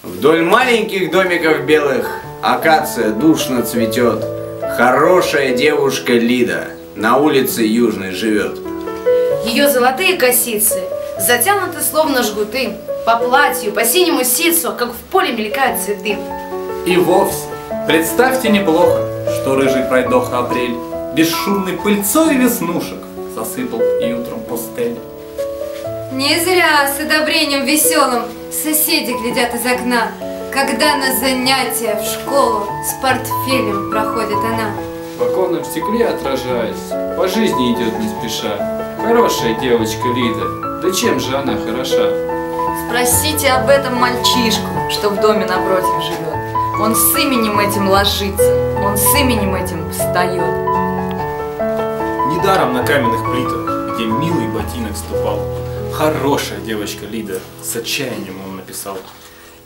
Вдоль маленьких домиков белых акация душно цветет. Хорошая девушка Лида на улице Южной живет. Ее золотые косицы затянуты словно жгуты, по платью, по синему ситцу, как в поле мелькают цветы. И вовсе, представьте неплохо, что рыжий пройдоха апрель бесшумной пыльцой веснушек засыпал и утром постель. Не зря с одобрением веселым соседи глядят из окна, когда на занятия в школу с портфелем проходит она. В оконном стекле отражаясь, по жизни идет не спеша. Хорошая девочка Лида, да чем же она хороша? Спросите об этом мальчишку, что в доме напротив живет. Он с именем этим ложится, он с именем этим встает. Недаром на каменных плитах, где милый ботинок ступал, хорошая девочка Лида, с отчаянием он написал.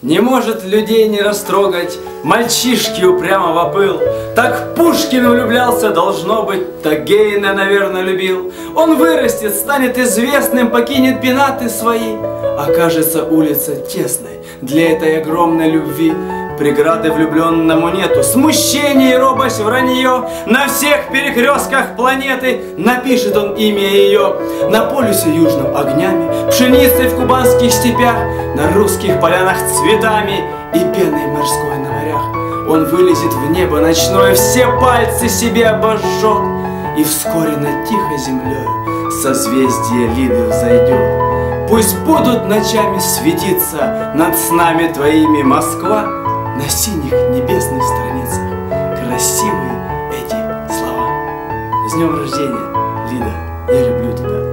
Не может людей не растрогать, мальчишки упрямо вопыл. Так Пушкин влюблялся, должно быть, так Гейне, наверное, любил. Он вырастет, станет известным, покинет пенаты свои. Окажется улица тесной для этой огромной любви. Преграды влюбленному нету, смущение и робость, вранье. На всех перекрестках планеты напишет он имя ее. На полюсе южном огнями, пшеницей в кубанских степях, на русских полянах цветами и пеной морской на морях. Он вылезет в небо ночное, все пальцы себе обожжет, и вскоре над тихой землей созвездие Лиды взойдет. Пусть будут ночами светиться над снами твоими Москва, на синих небесных страницах красивые эти слова. С днем рождения, Лида, я люблю тебя.